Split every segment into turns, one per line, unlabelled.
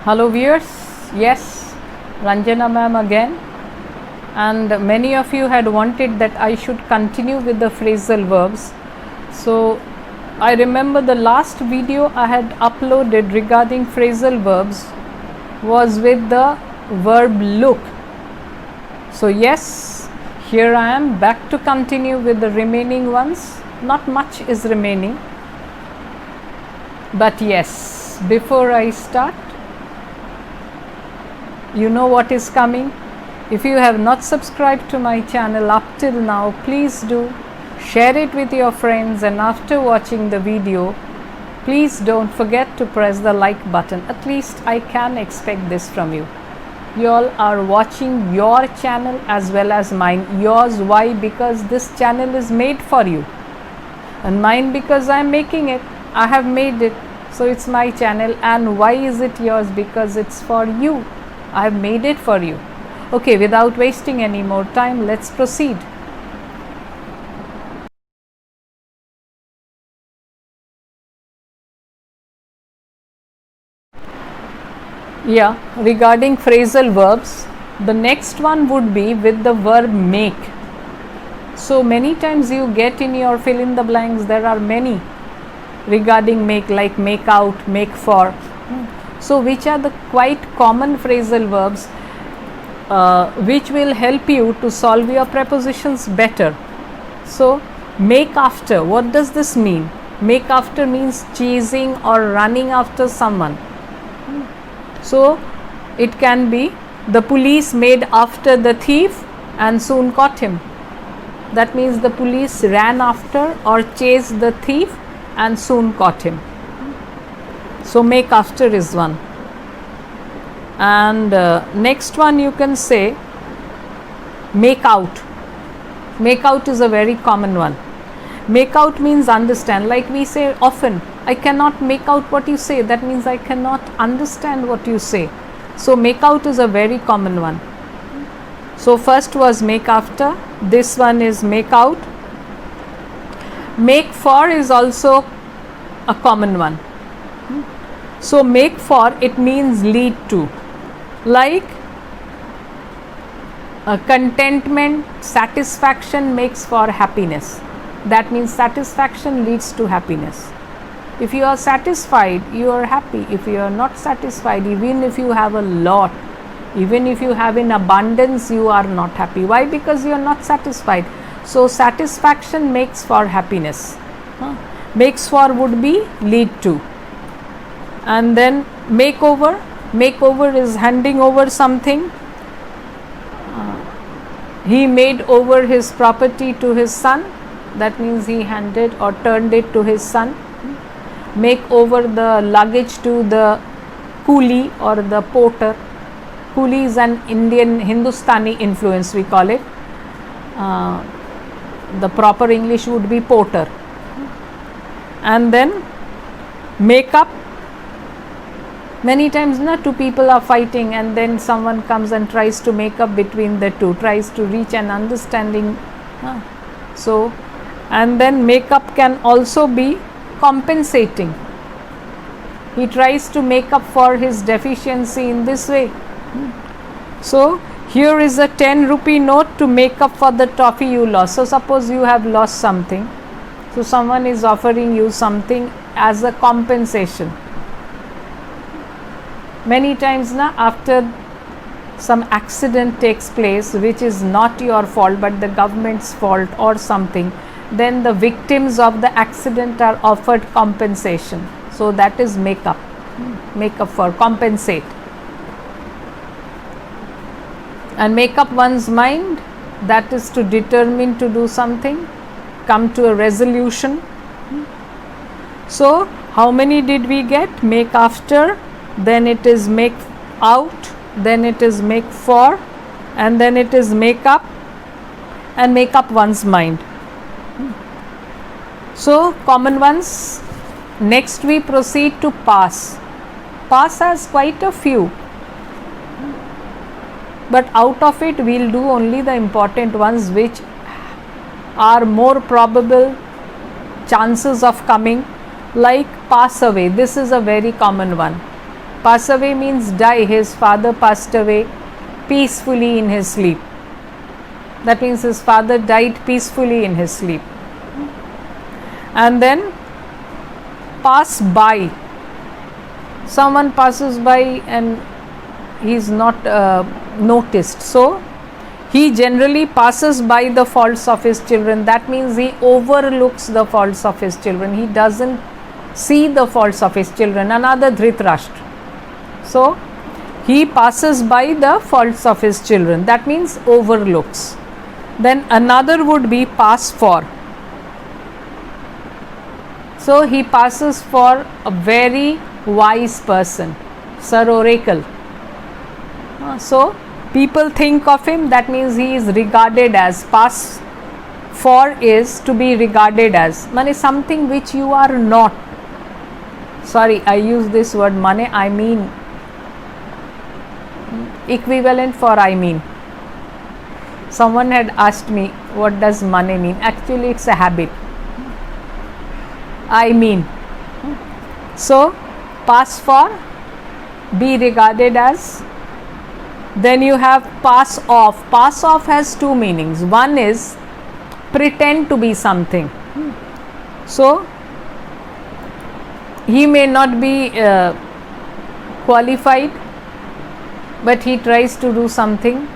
Hello viewers, yes, Ranjana ma'am again, and many of you had wanted that I should continue with the phrasal verbs. So I remember the last video I had uploaded regarding phrasal verbs was with the verb look. So yes, here I am back to continue with the remaining ones. Not much is remaining, but yes, before I start, you know what is coming. If you have not subscribed to my channel up till now, please do share it with your friends, and after watching the video, please don't forget to press the like button. At least I can expect this from you. You all are watching your channel as well as mine. Yours, why? Because this channel is made for you, and mine because I am making it. I have made it, so it's my channel. And why is it yours? Because it's for you. I have made it for you. Okay, without wasting any more time, let's proceed. Yeah, regarding phrasal verbs, the next one would be with the verb make. So many times you get in your fill in the blanks, there are many regarding make, like make out, make for. So which are the quite common phrasal verbs which will help you to solve your prepositions better. So make after, what does this mean? Make after means chasing or running after someone. So it can be the police made after the thief and soon caught him. That means the police ran after or chased the thief and soon caught him. So make after is one. And next one you can say make out. Make out is a very common one. Make out means understand. Like we say often, I cannot make out what you say. That means I cannot understand what you say. So make out is a very common one. So first was make after. This one is make out. Make for is also a common one. So make for, it means lead to, like contentment, satisfaction makes for happiness. That means satisfaction leads to happiness. If you are satisfied, you are happy. If you are not satisfied, even if you have a lot, even if you have in abundance, you are not happy. Why? Because you are not satisfied. So satisfaction makes for happiness. Makes for would be lead to. And then make over. Make over is handing over something. He made over his property to his son. That means he handed or turned it to his son. Make over the luggage to the coolie or the porter. Coolie is an Indian Hindustani influence, we call it. The proper English would be porter. And then make up. Many times two people are fighting, and then someone comes and tries to make up between the two, tries to reach an understanding. So, and then make up can also be compensating. He tries to make up for his deficiency in this way. So here is a 10 rupee note to make up for the toffee you lost. So suppose you have lost something. So someone is offering you something as a compensation. Many times after some accident takes place which is not your fault but the government's fault or something, then the victims of the accident are offered compensation. So that is make up. Make up for, compensate. And make up one's mind, that is to determine to do something, come to a resolution. So how many did we get? Make after, then it is make out, then it is make for, and then it is make up, and make up one's mind. So common ones. Next we proceed to pass. Pass has quite a few, but out of it we'll do only the important ones which are more probable chances of coming, like pass away. This is a very common one. Pass away means die. His father passed away peacefully in his sleep. That means his father died peacefully in his sleep. And then pass by. Someone passes by and he is not noticed. So he generally passes by the faults of his children. That means he overlooks the faults of his children. He doesn't see the faults of his children. Another Dhritarashtra. So he passes by the faults of his children. That means overlooks. Then another would be pass for. So he passes for a very wise person, Sir Oracle. So people think of him, that means he is regarded as. Pass for is to be regarded as. Mane something which you are not. Sorry, I use this word mane, I mean. Equivalent for I mean. Someone had asked me what does mane mean. Actually it's a habit. I mean. So pass for, be regarded as. Then you have pass off. Pass off has two meanings. One is pretend to be something. So he may not be qualified, but he tries to do something.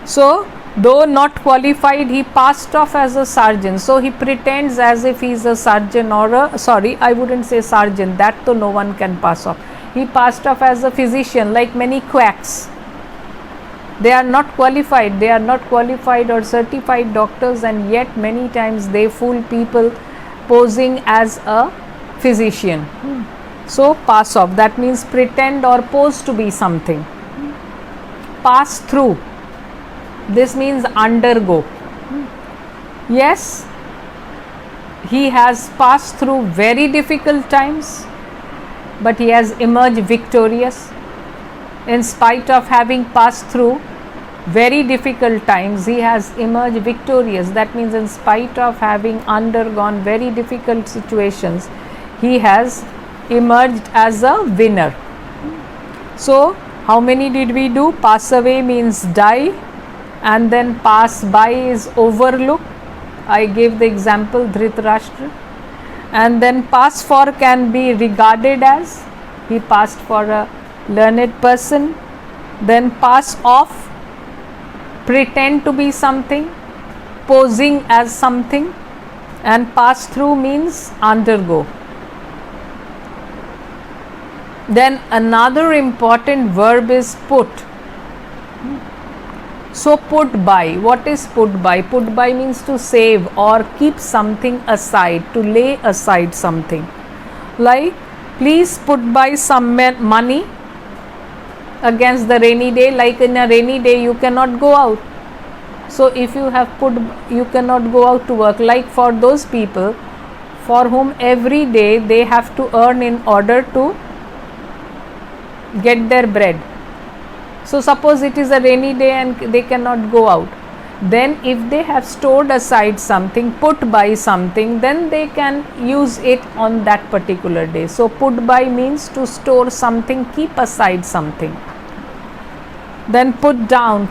So though not qualified, he passed off as a sergeant. So he pretends as if he is a surgeon or a, sorry, I wouldn't say sergeant, that to no one can pass off. He passed off as a physician, like many quacks. They are not qualified, or certified doctors, and yet many times they fool people posing as a physician. So pass off, that means pretend or pose to be something. Pass through, this means undergo. Yes, he has passed through very difficult times, but he has emerged victorious. In spite of having passed through very difficult times, he has emerged victorious. That means in spite of having undergone very difficult situations, he has emerged as a winner. So how many did we do? Pass away means die, and then pass by is overlook. I gave the example Dhritarashtra. And then pass for can be regarded as, he passed for a learned person. Then pass off, pretend to be something, posing as something. And pass through means undergo. Then another important verb is put. So put by, what is put by? Put by means to save or keep something aside, to lay aside something. Like, please put by some money against the rainy day. Like in a rainy day you cannot go out. So if you have put, you cannot go out to work. Like for those people for whom every day they have to earn in order to get their bread. So suppose it is a rainy day and they cannot go out. Then if they have stored aside something, put by something, then they can use it on that particular day. So put by means to store something, keep aside something. Then put down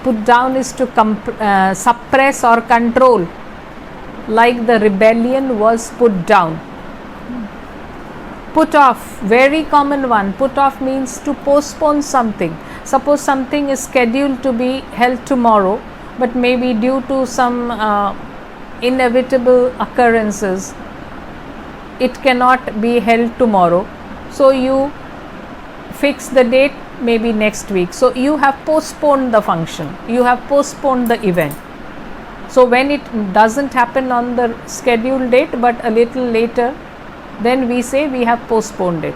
is to suppress or control. Like the rebellion was put down. Put off, very common one. Put off means to postpone something. Suppose something is scheduled to be held tomorrow, but maybe due to some inevitable occurrences, it cannot be held tomorrow. So you fix the date maybe next week. So you have postponed the function, you have postponed the event. So when it doesn't happen on the scheduled date but a little later, then we say we have postponed it.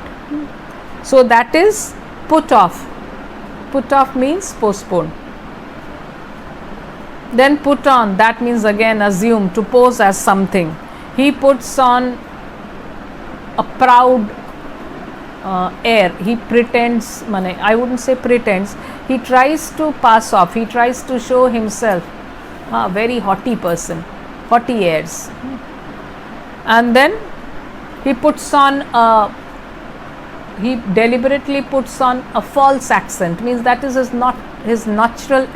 So that is put off. Put off means postpone. Then put on, that means again assume, to pose as something. He puts on a proud air. He pretends, I wouldn't say pretends, he tries to pass off, he tries to show himself a very haughty person, haughty airs. And then he puts on a he deliberately puts on a false accent, means that is not his natural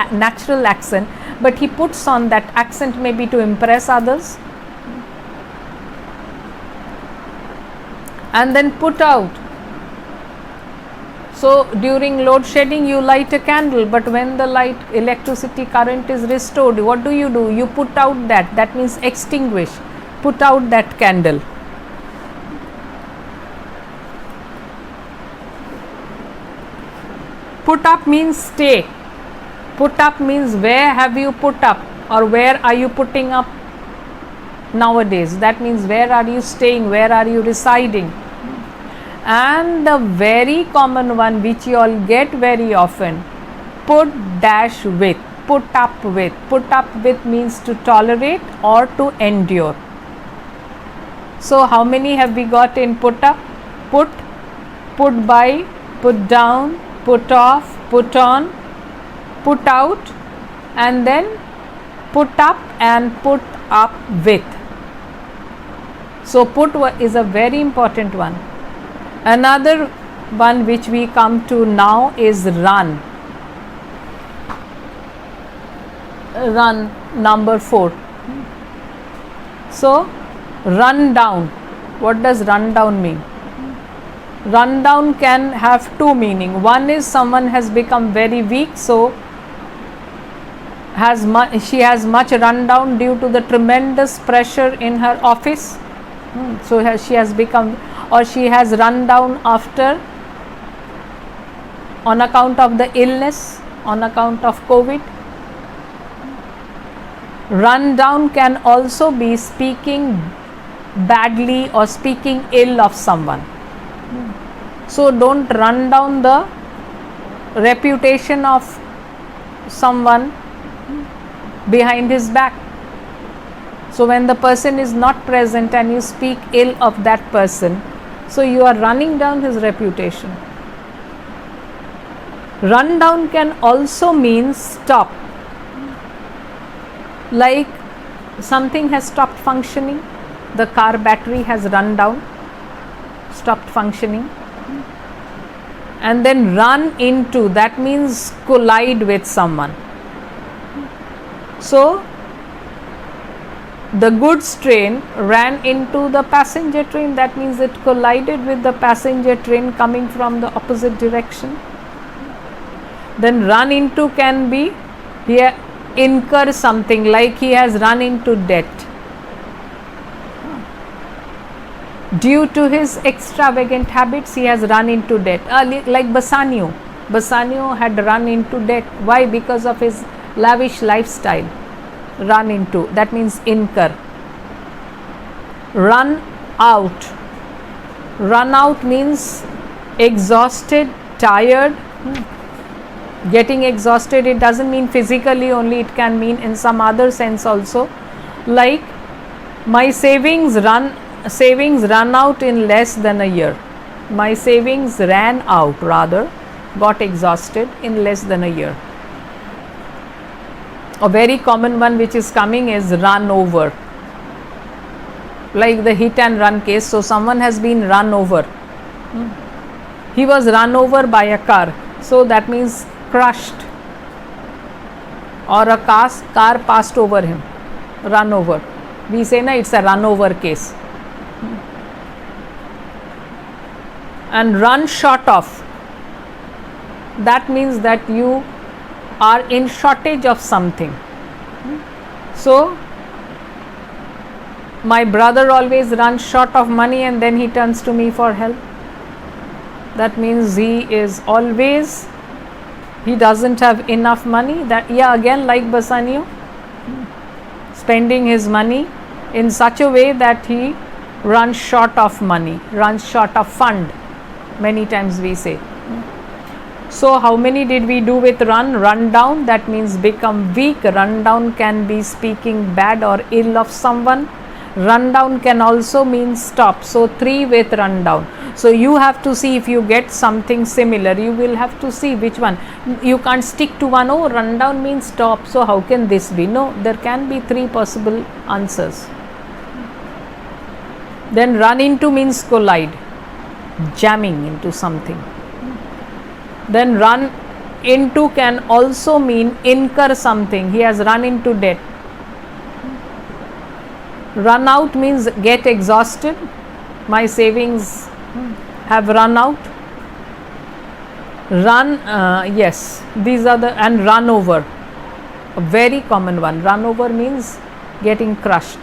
accent, but he puts on that accent maybe to impress others. And then put out. So during load shedding you light a candle, but when the electricity current is restored, what do? You put out that means extinguish, put out that candle. Put up means stay. Put up means where have you put up, or where are you putting up nowadays. That means where are you staying, where are you residing. And the very common one which you all get very often, put dash with, put up with. Put up with means to tolerate or to endure. So how many have we got in put up? Put, put by, put down, put off, put on, put out, and then put up and put up with. So put is a very important one. Another one which we come to now is run. Run, number 4. So run down. What does run down mean? Run down can have two meaning. One is someone has become very weak, so she has much run down due to the tremendous pressure in her office. So she has become, or she has run down on account of the illness, on account of COVID. Run down can also be speaking badly or speaking ill of someone. So don't run down the reputation of someone behind his back. So when the person is not present and you speak ill of that person, so you are running down his reputation. Run down can also mean stop. Like something has stopped functioning, the car battery has run down, stopped functioning. And then run into, that means collide with someone. So the goods train ran into the passenger train, that means it collided with the passenger train coming from the opposite direction. Then run into can be here, incur something, like he has run into debt due to his extravagant habits. He has run into debt, like Bassanio had run into debt. Why? Because of his lavish lifestyle. Run into, that means incur. Run out. Run out means exhausted, tired. Getting exhausted, it doesn't mean physically only, it can mean in some other sense also. Like my savings run out in less than a year. My savings ran out, rather got exhausted in less than a year. A very common one which is coming is run over, like the hit and run case. So someone has been run over. He was run over by a car, so that means crushed, or a car passed over him. Run over, we say na, it's a run over case. And run short of, that means that you are in shortage of something. So my brother always runs short of money and then he turns to me for help. That means he doesn't have enough money. That, yeah, again like Bassanio, spending his money in such a way that he runs short of money, runs short of fund, many times we say. So how many did we do with run? Run down, that means become weak. Run down can be speaking bad or ill of someone. Run down can also mean stop. So 3 with run down. So you have to see, if you get something similar, you will have to see which one. You can't stick to one. Oh, run down means stop, so how can this be? No, there can be 3 possible answers. Then run into means collide. jamming into something. Then run into can also mean incur something. He has run into debt. Run out means get exhausted. My savings have run out. Run, yes, these are the, and run over, a very common one. Run over means getting crushed.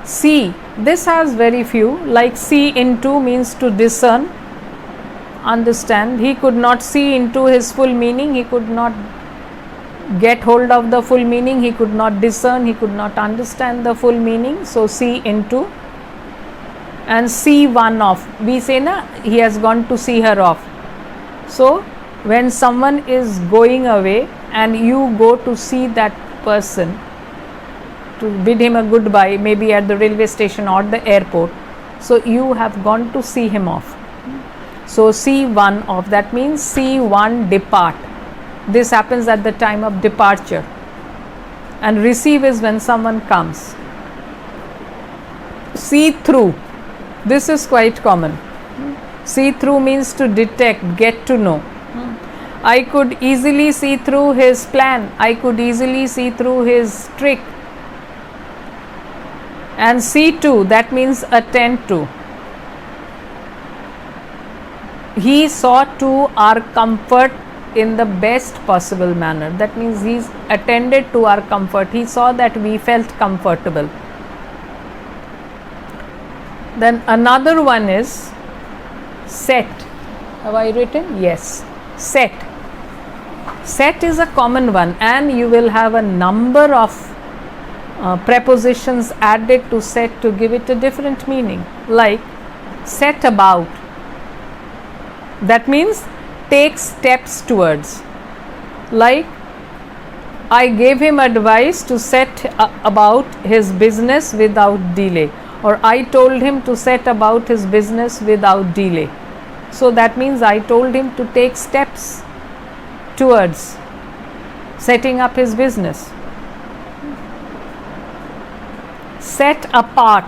See, this has very few, like see into means to discern, understand. He could not see into his full meaning, he could not get hold of the full meaning, he could not discern, he could not understand the full meaning. So see into. And see one off, we say na, he has gone to see her off. So when someone is going away and you go to see that person, to bid him a goodbye, maybe at the railway station or the airport, so you have gone to see him off. So see one off, that means see one depart. This happens at the time of departure. And receive is when someone comes. See through, this is quite common. See through means to detect, get to know. I could easily see through his plan, I could easily see through his trick. And see to, that means attend to. He saw to our comfort in the best possible manner. That means he attended to our comfort. He saw that we felt comfortable. Then another one is set. Have I written? Yes. Set. Set is a common one, and you will have a number of prepositions added to set to give it a different meaning, like set about, that means take steps towards. Like I gave him advice to set about his business without delay, or I told him to set about his business without delay. So that means I told him to take steps towards setting up his business. Set apart,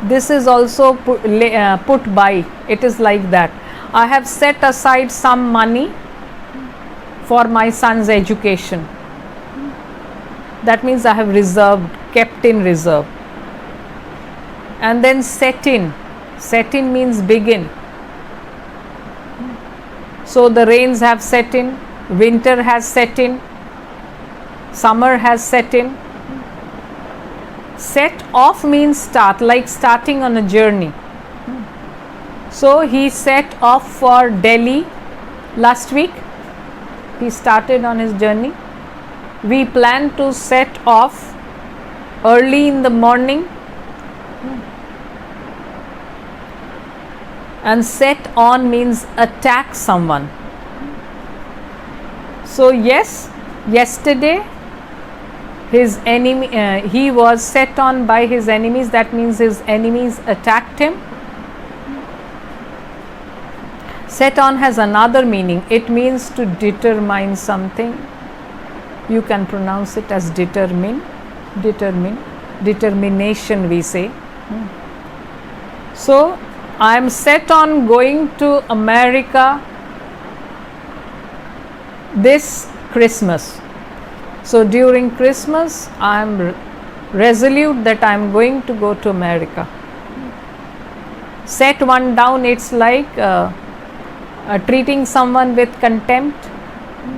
this is also put by, it is like that. I have set aside some money for my son's education. That means I have reserved, kept in reserve. And then set in means begin. So the rains have set in, winter has set in, summer has set in. Set off means start, like starting on a journey. So he set off for Delhi last week. He started on his journey. We plan to set off early in the morning. And set on means attack someone. So yes, yesterday his enemy, he was set on by his enemies, that means his enemies attacked him. Set on has another meaning, it means to determine something. You can pronounce it as determine, determination we say. So I am set on going to America this Christmas. So during Christmas I am resolute that I am going to go to America. Set one down, it's like treating someone with contempt,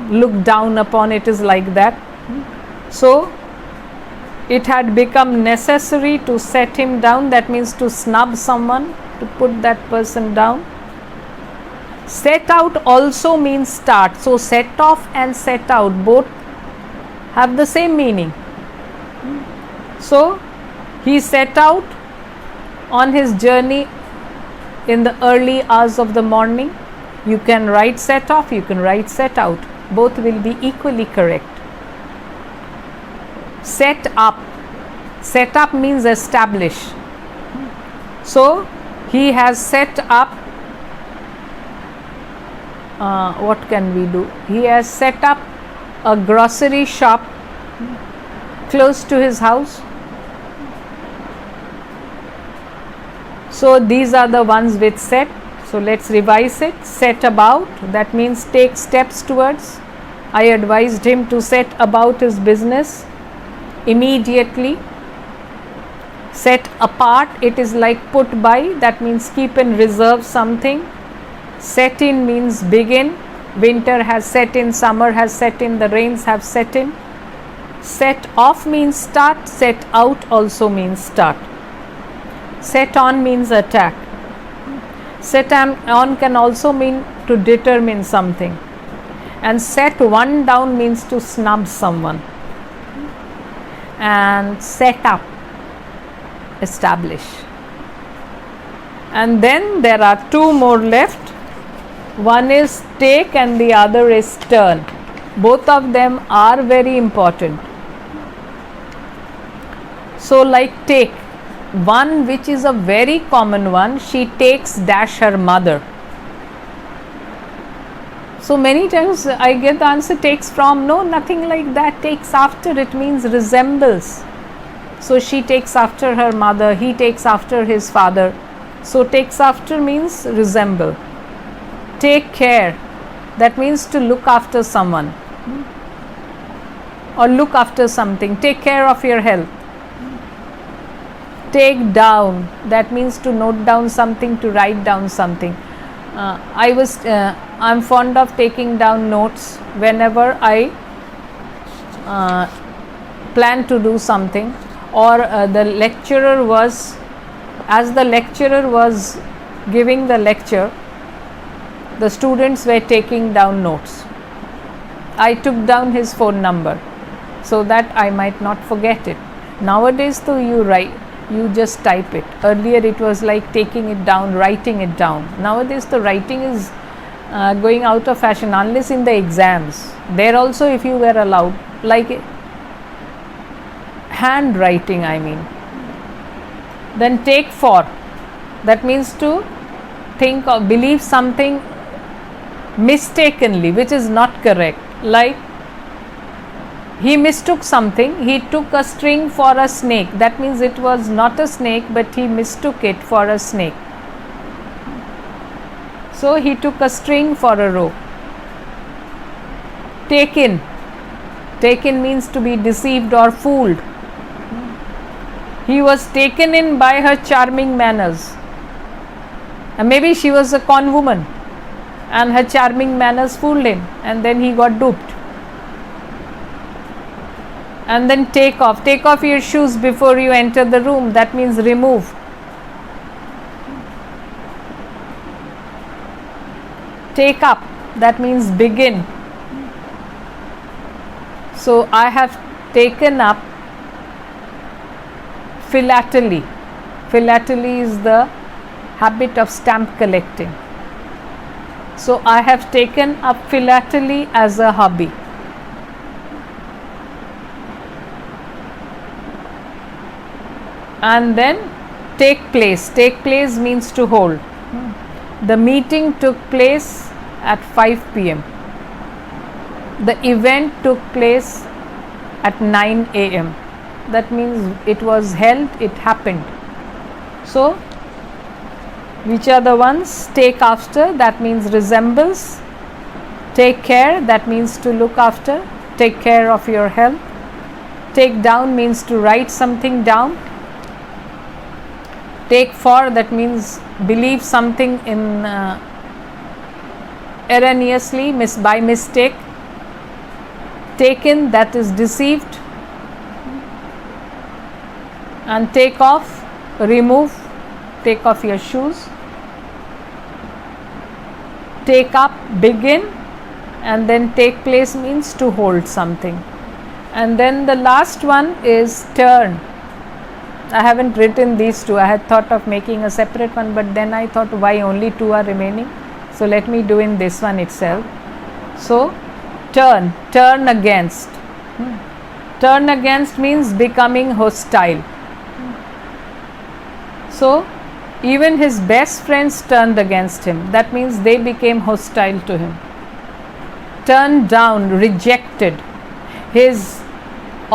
look down upon, it is like that. So it had become necessary to set him down, that means to snub someone, to put that person down. Set out also means start. So set off and set out both have the same meaning. So he set out on his journey in the early hours of the morning. You can write set off, you can write set out, both will be equally correct. Set up, set up means establish. So he has set up, what can we do? He has set up a grocery shop close to his house. So these are the ones with set. So let's revise it. Set about, that means take steps towards. I advised him to set about his business immediately. Set apart, it is like put by, that means keep in reserve something. Set in means begin. Winter has set in, summer has set in, the rains have set in. Set off means start, set out also means start. Set on means attack. Set on can also mean to determine something. And set one down means to snub someone. And set up, establish. And then there are two more left. One is take and the other is turn. Both of them are very important. So like take, one which is a very common one, she takes dash her mother. So many times I get the answer takes from, no, nothing like that. Takes after, it means resembles. So she takes after her mother, he takes after his father. So takes after means resemble. Take care, that means to look after someone or look after something. Take care of your health. Take down, that means to note down something, to write down something. I'm fond of taking down notes whenever I plan to do something, or the lecturer was giving the lecture, the students were taking down notes. I took down his phone number so that I might not forget it. Nowadays though you just type it. Earlier it was like taking it down, writing it down. Nowadays the writing is going out of fashion, unless in the exams. There also if you were allowed, like handwriting I mean. Then take for, that means to think or believe something mistakenly, which is not correct. Like he mistook something, he took a string for a snake, that means it was not a snake but he mistook it for a snake. So he took a string for a rope. Taken, taken means to be deceived or fooled. He was taken in by her charming manners. And maybe she was a con woman and her charming manners fooled him, and then he got duped. And then take off your shoes before you enter the room, that means remove. Take up, that means begin. So I have taken up philately. Philately is the habit of stamp collecting. So I have taken up philately as a hobby. And then take place. Take place means to hold. The meeting took place at 5 p.m. The event took place at 9 a.m. That means it was held, it happened. So which are the ones? Take after, that means resembles. Take care, that means to look after. Take care of your health. Take down means to write something down. Take for, that means believe something in erroneously, by mistake. Taken, that is deceived. And take off, remove, take off your shoes. Take up, begin, and then take place means to hold something. And then the last one is turn. I haven't written these two. I had thought of making a separate one, but then I thought why only two are remaining. So let me do in this one itself. So turn, turn against. Turn against means becoming hostile. So even his best friends turned against him. That means they became hostile to him. Turn down, rejected. his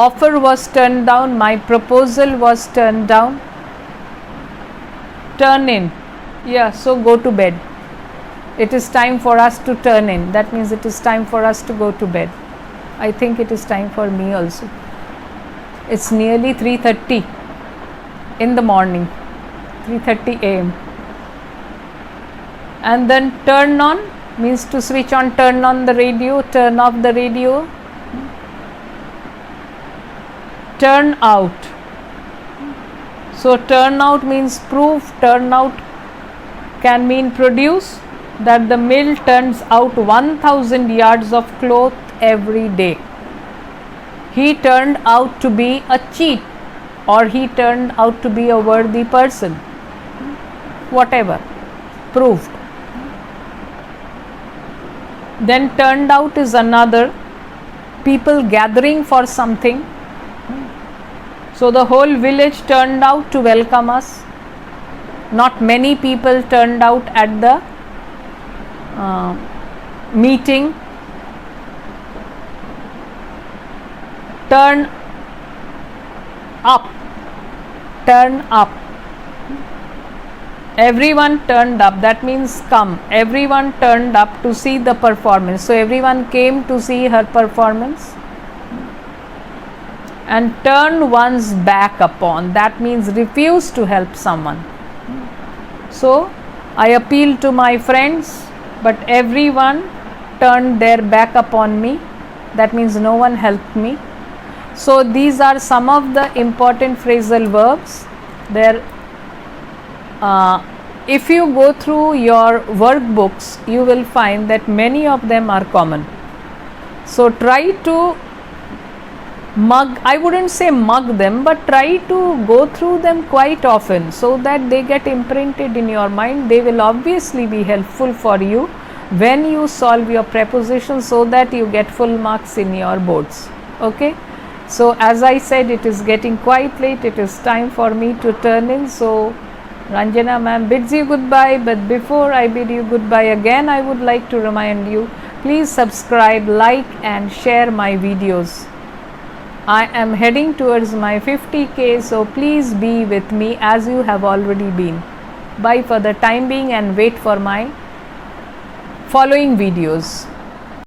offer was turned down, my proposal was turned down. Turn in. Yeah, so go to bed. It is time for us to turn in. That means it is time for us to go to bed. I think it is time for me also. It's nearly 3:30 in the morning, 3:30 a.m. And then turn on means to switch on, turn on the radio, turn off the radio. Turn out. So turn out means proof, turn out can mean produce, that the mill turns out 1000 yards of cloth every day. He turned out to be a cheat, or he turned out to be a worthy person. Whatever, proved. Then turned out is another, people gathering for something. So the whole village turned out to welcome us. Not many people turned out at the meeting. Turn up. Turn up. Everyone turned up. That means come. Everyone turned up to see the performance. So everyone came to see her performance. And turn one's back upon. That means refuse to help someone. So I appeal to my friends, but everyone turned their back upon me. That means no one helped me. So these are some of the important phrasal verbs. If you go through your workbooks, you will find that many of them are common. So try to I wouldn't say mug them, but try to go through them quite often so that they get imprinted in your mind. They will obviously be helpful for you when you solve your prepositions, so that you get full marks in your boards. Okay. So as I said, it is getting quite late. It is time for me to turn in. So Ranjana ma'am bids you goodbye, but before I bid you goodbye again, I would like to remind you, please subscribe, like and share my videos. I am heading towards my 50k, so please be with me as you have already been. Bye for the time being and wait for my following videos.